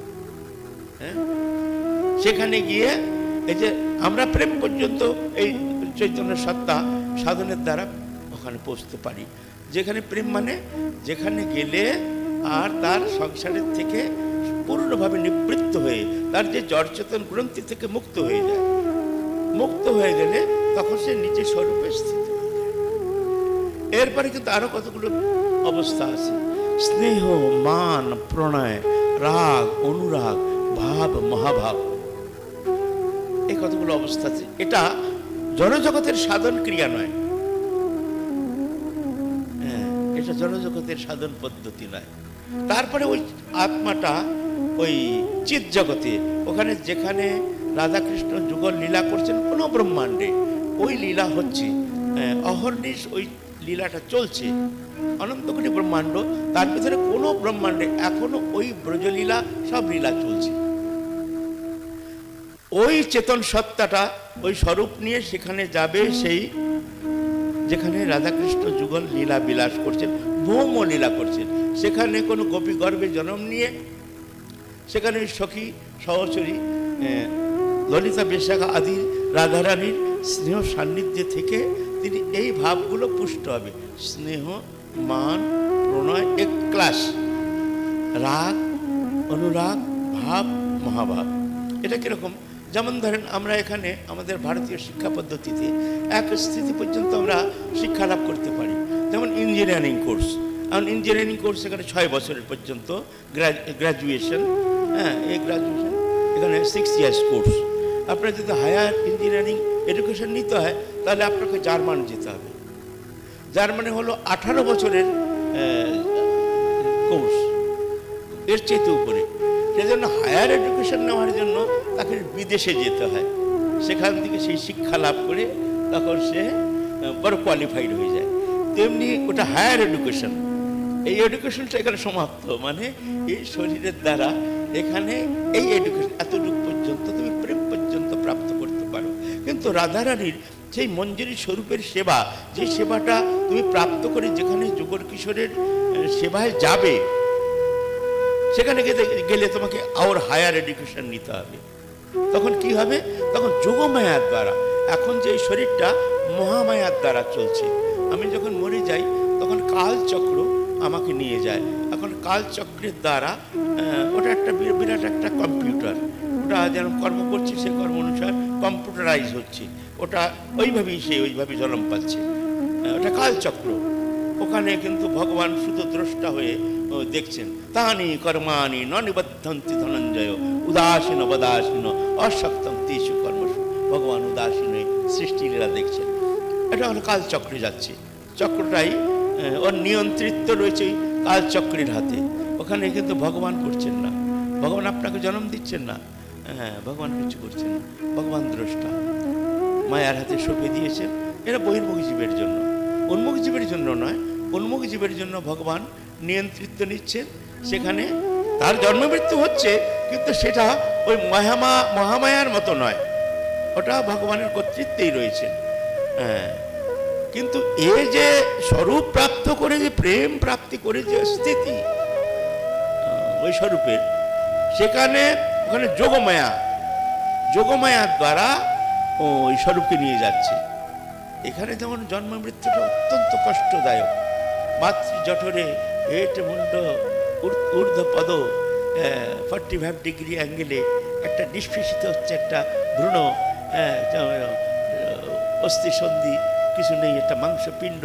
হ্যাঁ, সেখানে গিয়ে এই যে আমরা প্রেম পর্যন্ত এই চৈতন্য সত্তা সাধনের দ্বারা ওখানে পৌঁছতে পারি। যেখানে প্রেম মানে যেখানে গেলে আর তার সংসারের থেকে পূর্ণভাবে নিবৃত্ত হয়ে তার যে জড়চেতন গ্রন্থি থেকে মুক্ত হয়ে যায়। মুক্ত হয়ে গেলে তখন সে নিজের স্বরূপে স্থিত হয়ে যায়। এরপরে কিন্তু আরো কতগুলো অবস্থা আছে। স্নেহ, মান, প্রণয়, রাগ, অনুরাগ, ভাব, মহাভাব, এই কতগুলো অবস্থা আছে। এটা জনজগতের সাধন ক্রিয়া নয়, এটা জনজগতের সাধন পদ্ধতি নয়। তারপরে ওই আত্মাটা ওই চিৎ জগতে, ওখানে যেখানে রাধাকৃষ্ণ যুগল লীলা করছেন কোনো ব্রহ্মাণ্ডে, ওই লীলা হচ্ছে অহর্নিশ, ওই লীলাটা চলছে অনন্ত কোটি ব্রহ্মাণ্ড, তার ভিতরে কোনো ব্রহ্মাণ্ডে এখনো ওই ব্রজলীলা সব লীলা চলছে। ওই চেতন সত্তাটা ওই স্বরূপ নিয়ে সেখানে যাবে, সেই যেখানে রাধাকৃষ্ণ যুগল লীলা বিলাস করছেন, ভৌম লীলা করছেন, সেখানে কোনো গোপী গর্ভে জন্ম নিয়ে সেখানে সখী সহচরী ললিতা বিশাখা আদি রাধারানীর স্নেহ সান্নিধ্যে থেকে তিনি এই ভাবগুলো পুষ্ট হবে। স্নেহ, মান, প্রণয়, এক ক্লাস, রাগ, অনুরাগ, ভাব, মহাভাব। এটা কিরকম? যেমন ধরেন আমরা এখানে আমাদের ভারতীয় শিক্ষা পদ্ধতিতে এক স্থিতি পর্যন্ত আমরা শিক্ষা লাভ করতে পারি। যেমন ইঞ্জিনিয়ারিং কোর্স, এখন ইঞ্জিনিয়ারিং কোর্স এখানে 6 বছরের পর্যন্ত গ্র্যাজুয়েশন, হ্যাঁ এই গ্র্যাজুয়েশন এখানে 6 ইয়ার্স কোর্স। আপনার যদি হায়ার ইঞ্জিনিয়ারিং এডুকেশন নিতে হয় তাহলে আপনাকে জার্মান যেতে হবে। জার্মানি হলো 18 বছরের কোর্স, এর চেয়ে উপরে। সেজন্য হায়ার এডুকেশন নেওয়ার জন্য তাকে বিদেশে যেতে হয়, সেখান থেকে সেই শিক্ষা লাভ করে তখন সে বড় কোয়ালিফাইড হয়ে যায়। তেমনি ওটা হায়ার এডুকেশন, এই এডুকেশনটা এখানে সমাপ্ত, মানে এই শরীরের দ্বারা এখানে এই এডুকেশন এতটুকু পর্যন্ত তুমি প্রেম পর্যন্ত প্রাপ্ত করতে পারো। কিন্তু রাধারানীর সেই মঞ্জুরি স্বরূপের সেবা, যে সেবাটা তুমি প্রাপ্ত করে যেখানে যুগল কিশোরের সেবায় যাবে, সেখানে গেলে তোমাকে আওর হায়ার এডুকেশন নিতে হবে। তখন কি হবে? তখন যোগমায়ার দ্বারা, এখন যে শরীরটা মহামায়ার দ্বারা চলছে, আমি যখন মরে যাই তখন কালচক্র আমাকে নিয়ে যায়। এখন কালচক্রের দ্বারা ওটা একটা বিরাট একটা কম্পিউটার, ওটা যেরকম কর্ম করছে সে কর্ম অনুসার কম্পিউটারাইজ হচ্ছে, ওটা ওইভাবেই সে ওইভাবে জন্ম পাচ্ছে, ওটা কালচক্র। ওখানে কিন্তু ভগবান শুধু দ্রষ্টা হয়ে দেখছেন। তানি কর্মাণি ন নিবদ্ধন্তি ধনঞ্জয় উদাসীন বদাসীন অসক্তম তেষু কর্মসু। ভগবান উদাসীন সৃষ্টিলীলা দেখছেন। এটা হলো কালচক্রে যাচ্ছে, চক্রটাই ওর নিয়ন্ত্রিত রয়েছে কালচক্রের হাতে। ওখানে কিন্তু ভগবান করছেন না, ভগবান আপনাকে জন্ম দিচ্ছেন না, হ্যাঁ ভগবান কিছু করছেন না, ভগবান দ্রষ্টা মায়ার হাতে সঁপে দিয়েছেন। এরা বহির্মুখী জীবের জন্য, উন্মুখী জীবের জন্য নয়। উন্মুখী জীবের জন্য ভগবান নিয়ন্ত্রিত নিচ্ছেন, সেখানে তার জন্ম মৃত্যু হচ্ছে, কিন্তু সেটা ওই মহামায়ার মতো নয়, ওটা ভগবানের কর্তৃত্বেই রয়েছেন। হ্যাঁ, কিন্তু এ যে স্বরূপ প্রাপ্ত করে, যে প্রেম প্রাপ্তি করে যে স্থিতি ওই স্বরূপের, সেখানে ওখানে যোগমায়ার দ্বারা ওই স্বরূপকে নিয়ে যাচ্ছে। এখানে যেমন জন্ম মৃত্যুটা অত্যন্ত কষ্টদায়ক, মাতৃ জঠরে হেট মুন্ড ঊর্ধ্ব পদ 45 ডিগ্রি অ্যাঙ্গেলে একটা নিষ্পেষিত হচ্ছে একটা ভ্রূণ, অস্থি সন্ধি কিছু নেই, একটা মাংসপিণ্ড,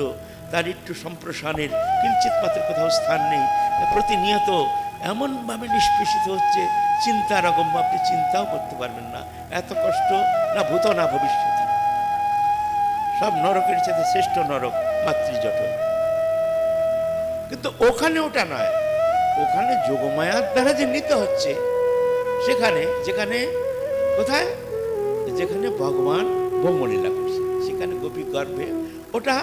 তার একটু সম্প্রসারণের কিঞ্চিত মাত্র কোথাও স্থান নেই, প্রতিনিয়ত এমনভাবে নিষ্পেষিত হচ্ছে, চিন্তা রকম আপনি চিন্তাও করতে পারবেন না, এত কষ্ট, না ভূত না ভবিষ্যৎ, সব নরকের সাথে শ্রেষ্ঠ নরক মাতৃজঠর। কিন্তু ওখানে ওটা নয়, ওখানে যোগমায়ার দ্বারা যে নিতে হচ্ছে, সেখানে যেখানে কোথায়, যেখানে ভগবান ব্রহ্মলীলা করছে, সেখানে গোপী গর্ভে, ওটা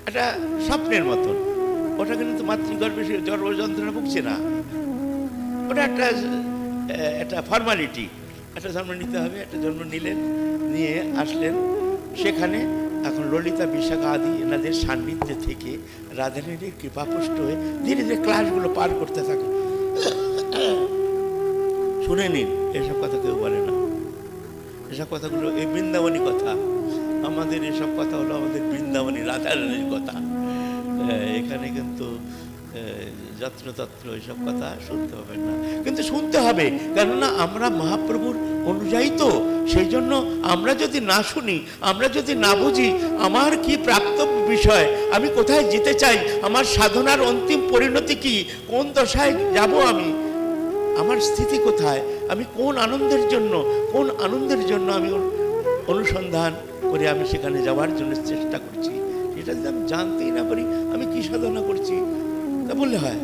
একটা স্বপ্নের মতন, ওটা কিন্তু মাতৃগর্ভে সে জন্ম যন্ত্রণা ভুগছে না, ওটা একটা ফর্মালিটি, একটা জন্ম নিতে হবে, একটা জন্ম নিলেন, নিয়ে আসলেন সেখানে। এখন ললিতা বিশাখা আদি এনাদের সান্নিধ্যে থেকে রাধারানীর কৃপাপুষ্ট হয়ে ধীরে ধীরে ক্লাসগুলো পার করতে থাকে। শুনে নিন, এসব কথা কেউ বলে না, এসব কথাগুলো এই বৃন্দাবনী কথা, আমাদের এসব কথা হলো আমাদের বৃন্দাবনী রাধারানীর কথা। এখানে কিন্তু যত্রতত্র এইসব কথা শুনতে হবে না, কিন্তু শুনতে হবে, কেননা আমরা মহাপ্রভুর অনুযায়ী তো, সেই জন্য আমরা যদি না শুনি, আমরা যদি না বুঝি আমার কি প্রাপ্ত বিষয়, আমি কোথায় যেতে চাই, আমার সাধনার অন্তিম পরিণতি কি, কোন দশায় যাব আমি, আমার স্থিতি কোথায়, আমি কোন আনন্দের জন্য আমি অনুসন্ধান করে আমি সেখানে যাওয়ার জন্য চেষ্টা করছি, সেটা যদি আমি জানতেই না পারি আমি কি সাধনা করছি, তা বললে হয়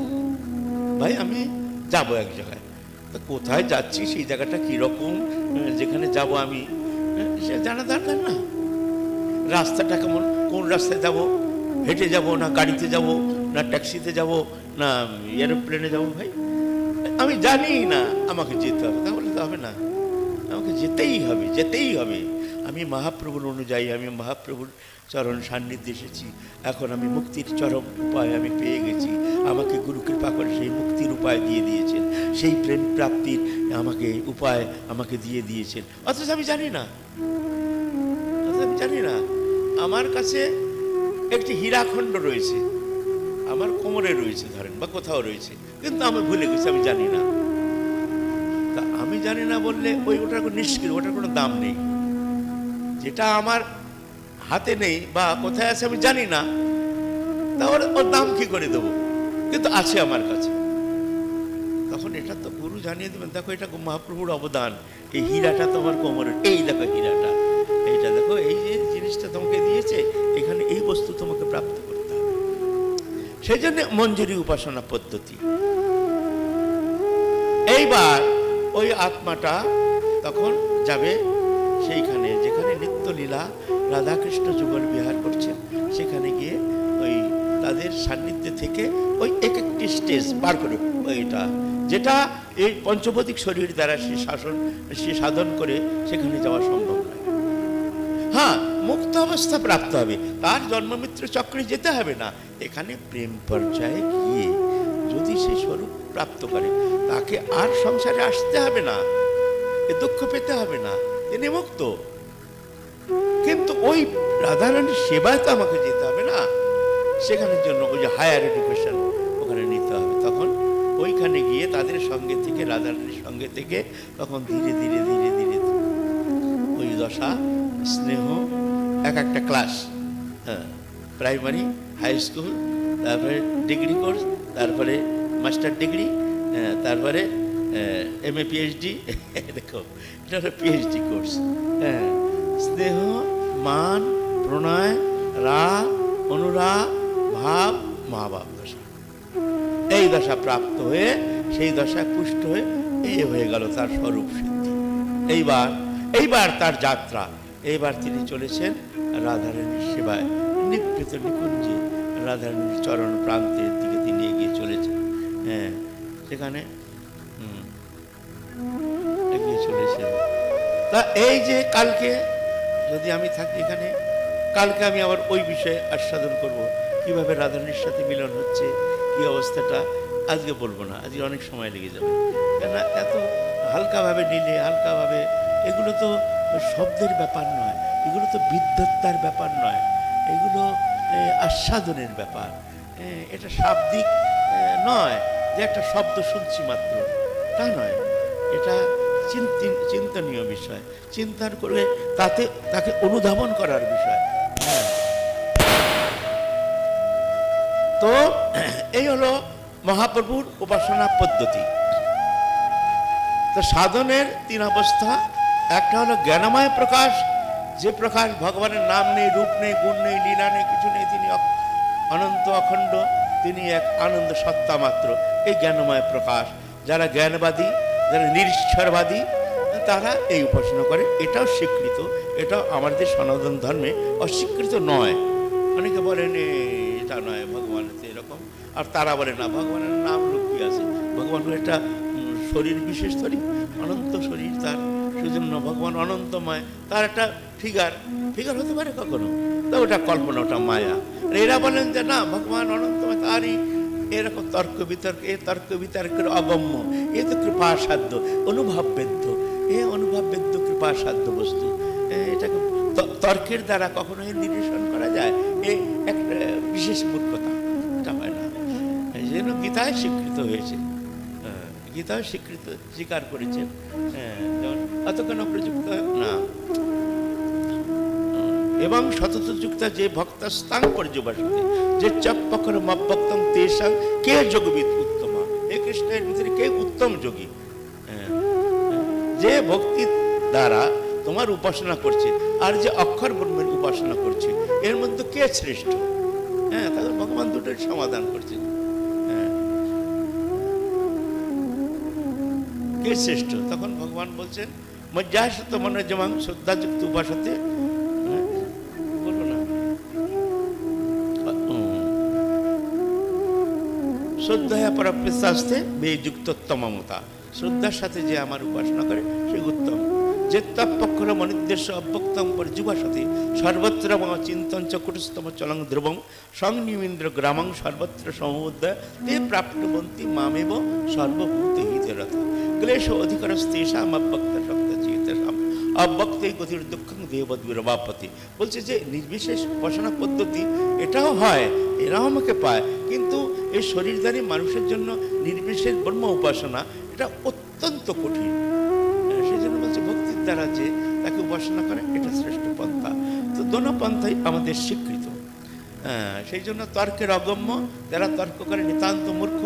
ভাই আমি যাব এক জায়গায়, কোথায় যাচ্ছি, সেই জায়গাটা কীরকম, যেখানে যাব আমি সে জানা দরকার না। রাস্তাটা কেমন, কোন রাস্তায় যাব, হেঁটে যাব না গাড়িতে যাব না ট্যাক্সিতে যাব না এরোপ্লেনে যাব, ভাই আমি জানি না, আমাকে যেতে হবে। তাহলে তো হবে না, আমাকে যেতেই হবে, যেতেই হবে। আমি মহাপ্রভুর অনুযায়ী, আমি মহাপ্রভুর চরণ সান্নিধ্যে এসেছি। এখন আমি মুক্তির চরম উপায় আমি পেয়ে গেছি। আমাকে গুরু কৃপা করে সেই মুক্তির উপায় দিয়ে দিয়েছেন, সেই প্রেম প্রাপ্তির আমাকে উপায় আমাকে দিয়ে দিয়েছেন। অথচ আমি জানি না, আমি জানি না। আমার কাছে একটি হীরাখণ্ড রয়েছে, আমার কোমরে রয়েছে ধরেন, বা কোথাও রয়েছে, কিন্তু আমি ভুলে গেছি, আমি জানি না। তা আমি জানি না বললে ওটার কোনো নিষ্ক্রিয়, ওটার কোনো দাম নেই। যেটা আমার হাতে নেই বা কোথায় আছে আমি জানি না, তাহলে ওর দাম কি করে দেবো, কিন্তু আছে আমার কাছে। তখন এটা তো গুরু জানিয়ে দেবেন, দেখো এটা মহাপ্রভুর অবদান, এই হীরাটা তোমার কোমরের, এই দেখো হীরাটা, এইটা দেখো, এই যে জিনিসটা তোমাকে দিয়েছে, এখানে এই বস্তু তোমাকে প্রাপ্ত করতে হবে। সেই জন্য মঞ্জুরি উপাসনা পদ্ধতি। এইবার ওই আত্মাটা তখন যাবে সেইখানে যেখানে নিত্যলীলা রাধাকৃষ্ণ যুগল বিহার করছেন, সেখানে গিয়ে ওই তাদের সান্নিধ্যে থেকে ওই এক একটি স্টেজ পার করে, ওইটা যেটা এই পঞ্চভৌতিক শরীর দ্বারা সে সাধন করে সেখানে যাওয়া সম্ভব নয়। হ্যাঁ, মুক্ত অবস্থা প্রাপ্ত হবে, তার জন্মমিত্র চক্রে যেতে হবে না। এখানে প্রেম পর্যায়ে গিয়ে যদি সে স্বরূপ প্রাপ্ত করে, তাকে আর সংসারে আসতে হবে না, এ দুঃখ পেতে হবে না, তিনি মুক্ত। কিন্তু ওই রাধারানীর সেবায় তো আমাকে যেতে হবে না, সেখানের জন্য ওই যে হায়ার এডুকেশন ওখানে নিতে হবে। তখন ওইখানে গিয়ে তাদের সঙ্গে থেকে, রাধারানীর সঙ্গে থেকে, তখন ধীরে ধীরে ধীরে ধীরে ওই দশা স্নেহ এক একটা ক্লাস, হ্যাঁ, প্রাইমারি, হাই স্কুল, তারপরে ডিগ্রি কোর্স, তারপরে মাস্টার ডিগ্রি, তারপরে MA PhD, দেখো এটা হলো পিএইচডি কোর্স। হ্যাঁ, স্নেহ, মান, প্রণয়, রাগ, অনুরাগ, ভাব, মহাভাব দশা, এই দশা প্রাপ্ত হয়ে সেই দশায় পুষ্ট হয়ে এই হয়ে গেল তার স্বরূপ সিদ্ধি। এইবার তার যাত্রা, এইবার তিনি চলেছেন রাধারানীর সেবায়, নিভৃত নিকুঞ্জে রাধারানীর চরণ প্রান্তের দিকে তিনি এগিয়ে চলেছেন। হ্যাঁ, সেখানে এগিয়ে চলেছেন। তা এই যে কালকে যদি আমি থাকি এখানে, কালকে আমি আবার ওই বিষয়ে আস্বাদন করব, কিভাবে রাধারানীর সাথে মিলন হচ্ছে, কি অবস্থাটা। আজকে বলবো না, আজকে অনেক সময় লেগে যাবে, কেননা এত হালকাভাবে নিলে, হালকাভাবে, এগুলো তো শব্দের ব্যাপার নয়, এগুলো তো বিদ্বত্তার ব্যাপার নয়, এগুলো আস্বাদনের ব্যাপার। এটা শাব্দিক নয় যে একটা শব্দ শুনছি মাত্র, তা নয়। এটা চিন্তনীয় বিষয়, চিন্তার করে তাকে অনুধাবন করার বিষয়। তো এই হলো মহাপ্রভুর উপাসনা পদ্ধতি। তো সাধনের 3 অবস্থা। একটা হলো জ্ঞানময় প্রকাশ, যে প্রকাশ ভগবানের নাম নেই, রূপ নেই, গুণ নেই, লীলা নেই, কিছু নেই, তিনি অনন্ত অখণ্ড, তিনি এক আনন্দ সত্তা মাত্র, এই জ্ঞানময় প্রকাশ। যারা জ্ঞানবাদী, যারা নিরীশ্বরবাদী, তারা এই উপাসনা করে। এটাও স্বীকৃত, এটাও আমাদের সনাতন ধর্মে অস্বীকৃত নয়। অনেকে বলেন এটা নয়, ভগবান এরকম, আর তারা বলে না, ভগবানের নাম রূপ কি আছে, ভগবান এটা শরীর বিশেষ শরীর, অনন্ত শরীর তার, সেজন্য ভগবান অনন্তময়, তার একটা ফিগার হতে পারে কখনো, তা ওটা কল্পনা, ওটা মায়া। এরা বলেন যে না, ভগবান অনন্তময়, তারই এরকম তর্ক বিতর্ক, এ তর্ক বিতর্কের অগম্য, এ তো কৃপাসাধ্য, অনুভববেদ্য, এ অনুভববেদ্য কৃপাসাধ্য বস্তু, এটাকে তর্কের দ্বারা কখনো নিরসন করা যায়, এই একটা বিশেষ মূর্খতা, এটা হয় না। এই জন্য গীতায় স্বীকৃত হয়েছে, গীতায় স্বীকার করেছেন। যেমন অতক্ষণ প্রযুক্ত না, এবং সতত যুক্ত যে ভক্তস্তাং পর্যবাসতে, যে চপ্পকর মভক্তং তেষাং কে যোগবিদ উত্তম। হে কৃষ্ণের ভিতরে কে উত্তম যোগী, যে ভক্তির দ্বারা তোমার উপাসনা করছে আর যে অক্ষর ব্রহ্মের উপাসনা করছে, এর মধ্যে কে শ্রেষ্ঠ? হ্যাঁ, তাদের ভগবান দুটোর সমাধান করছেন। কে শ্রেষ্ঠ? তখন ভগবান বলছেন মজ্জাসত মনোজমাং শ্রদ্ধাযুক্ত উপাসতে, বলো না, শ্রদ্ধায়া পরপ্রেস্তাস্তে বেযুক্তোত্তমমতা, শ্রদ্ধার সাথে যে আমার উপাসনা করে সে উত্তম। যে তৎপক্ষর মনির্দেশ্য অব্যক্তম পর্যুবাসতে সর্বত্র মম চিন্তঞ্চ কুটুস্তম চলং ধ্রুবং সংনিমিন্দ্র গ্রামং সর্বত্র সমুদ্রয় তে প্রাপ্নুবন্তি মামেব সর্বভূত হিতরত ক্লেশ অধিকরস্তেষাম অব্যক্ত শব্দ চেতসাম অব্যক্তই গতির দুঃখং দেবদ্বিরবাপতি। বলছে যে নির্বিশেষ উপাসনা পদ্ধতি এটাও হয়, এরাও আমাকে পায়, কিন্তু এই শরীরধারী মানুষের জন্য নির্বিশেষ ব্রহ্ম উপাসনা এটা অত্যন্ত কঠিন। সেই জন্য বলছে ভক্তির দ্বারা যে তাকে উপাসনা করে এটা শ্রেষ্ঠ পন্থা। তো দোনো পন্থাই আমাদের স্বীকৃত। সেই জন্য তর্কের অগম্য, যারা তর্ক করে নিতান্ত মূর্খ,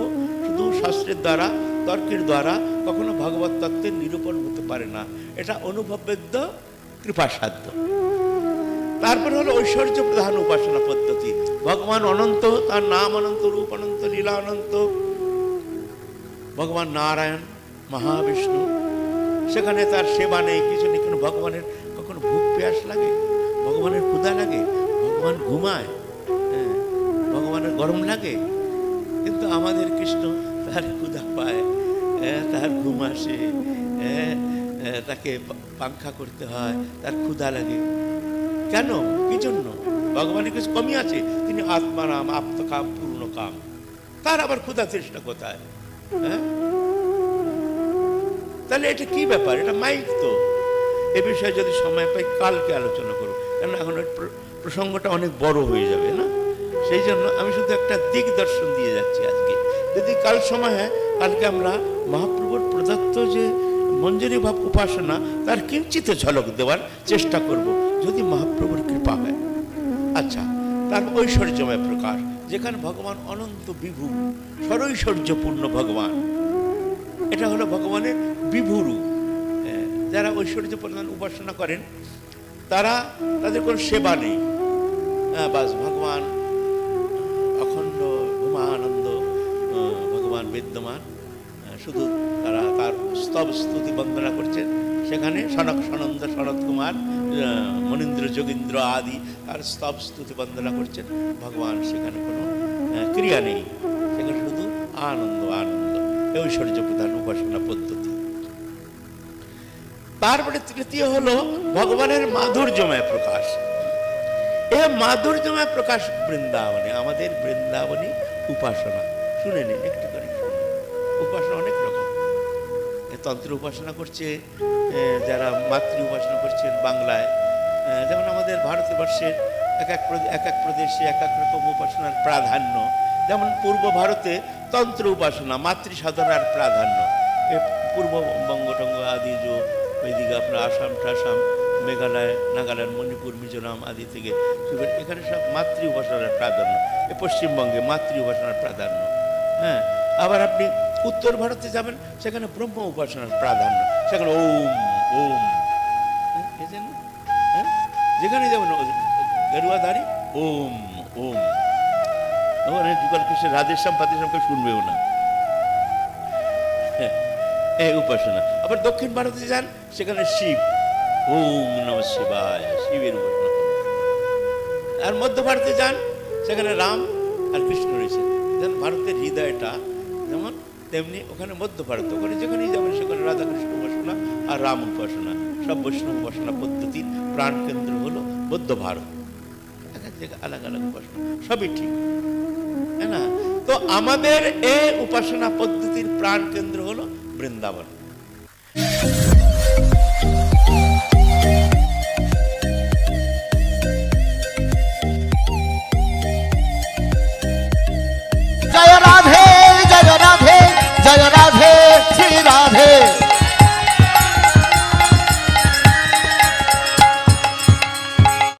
শুধু শাস্ত্রের দ্বারা তর্কের দ্বারা কখনো ভগবত তত্ত্বের নিরূপণ হতে পারে না, এটা অনুভববেদ্য কৃপাসাধ্য। তারপরে হলো ঐশ্বর্য প্রধান উপাসনা পদ্ধতি। ভগবান অনন্ত, তার নাম অনন্ত, রূপ অনন্ত, লীলা অনন্ত। ভগবান নারায়ণ, মহাবিষ্ণু, সেখানে তার সেবা নেই, কিছু নেই। কিন্তু ভগবানের কখনো ভুক পেয়াস লাগে, ভগবানের ক্ষুধা লাগে, ভগবান ঘুমায়, ভগবানের গরম লাগে, কিন্তু আমাদের কৃষ্ণ তার ক্ষুধা পায়, তার ঘুম আসে, তাকে পাংখা করতে হয়, তার ক্ষুধা লাগে। কেন? কি জন্য? ভগবানের কিছু কমই আছে? তিনি আত্মারাম, আপ্তকাম, পূর্ণ কাম, তার আবার ক্ষুধা তৃষ্ণা কোথায়? তাহলে এটা কি ব্যাপার? এটা মাইক তো। এ বিষয়ে যদি সময় পাই কালকে আলোচনা করব, কারণ এখন প্রসঙ্গটা অনেক বড় হয়ে যাবে না। সেই জন্য আমি শুধু একটা দিক দর্শন দিয়ে যাচ্ছি আজকে। যদি কাল সময় হয়, কালকে আমরা মহাপ্রভুর প্রদত্ত যে মঞ্জুরি ভাব উপাসনা তার কিঞ্চিত ঝলক দেওয়ার চেষ্টা করব, যদি মহাপ্রভুর কৃপা হয়। আচ্ছা, তার ঐশ্বর্যময় প্রকাশ, যেখানে ভগবান অনন্ত বিভু, সরৈশ্বর্যপূর্ণ ভগবান, এটা হলো ভগবানের বিভুরু। যারা ঐশ্বর্য প্রধান উপাসনা করেন তারা, তাদের কোনো সেবা নেই, বাস ভগবান অখণ্ড উমানন্দ, ভগবান বিদ্যমান, শুধু তারা তার স্তব স্তুতি বন্দনা করছেন। সেখানে সনক সনন্দ শরৎ কুমার, মনীন্দ্র যোগীন্দ্র আদি তার স্তব স্তুতি বন্দনা করছেন। ভগবান সেখানে কোনো ক্রিয়া নেই, সেখানে শুধু আনন্দ আনন্দ। ঐশ্বর্য প্রধান উপাসনা পদ্ধতি। তারপরে তৃতীয় হলো ভগবানের মাধুর্যময় প্রকাশ। এ মাধুর্যময় প্রকাশ বৃন্দাবনে, আমাদের বৃন্দাবনী উপাসনা। শুনে নিন একটু করে, উপাসনা অনেক রকম। তন্ত্র উপাসনা করছে যারা, মাতৃ উপাসনা করছেন বাংলায়, যেমন আমাদের ভারতবর্ষের এক এক প্রদেশে এক এক রকম উপাসনার প্রাধান্য। যেমন পূর্ব ভারতে তন্ত্র উপাসনা, মাতৃ সাধনার প্রাধান্য। পূর্ববঙ্গ টঙ্গ আদি যে ওইদিকে আপনার আসাম টাসাম, মেঘালয়, নাগাল্যান্ড, মণিপুর, মিজোরাম আদি থেকে এখানে সব মাতৃ উপাসনার প্রাধান্য। পশ্চিমবঙ্গে মাতৃ উপাসনার প্রাধান্য। হ্যাঁ, আবার আপনি উত্তর ভারতে যাবেন, সেখানে ব্রহ্ম উপাসনার প্রাধান্য, সেখানে ওম ওম। যেখানে যাবেন গেরুয়াধারী ওম ওম। ওখানে যুগল কৃষ্ণের রাধেশ্যাম ফাতেশ্যামকে শুনবেও না, এই উপাসনা। আবার দক্ষিণ ভারতে যান, সেখানে শিব, ওম নমঃ শিবায়, শিবের উপাসনা। আর মধ্য ভারতে যান, সেখানে রাম আর কৃষ্ণ রয়েছে। যেন ভারতের হৃদয়টা যেমন, তেমনি ওখানে মধ্য ভারত, ওখানে যেখানেই যাবেন সেখানে রাধাকৃষ্ণ উপাসনা আর রাম উপাসনা। সব বৈষ্ণব উপাসনা পদ্ধতির প্রাণকেন্দ্র হলো মধ্য ভারত। এক এক জায়গায় আলাদা আলাদা উপাসনা, সবই ঠিক, তাই না? তো আমাদের এই উপাসনা পদ্ধতির প্রাণ কেন্দ্র হলো বৃন্দাবন।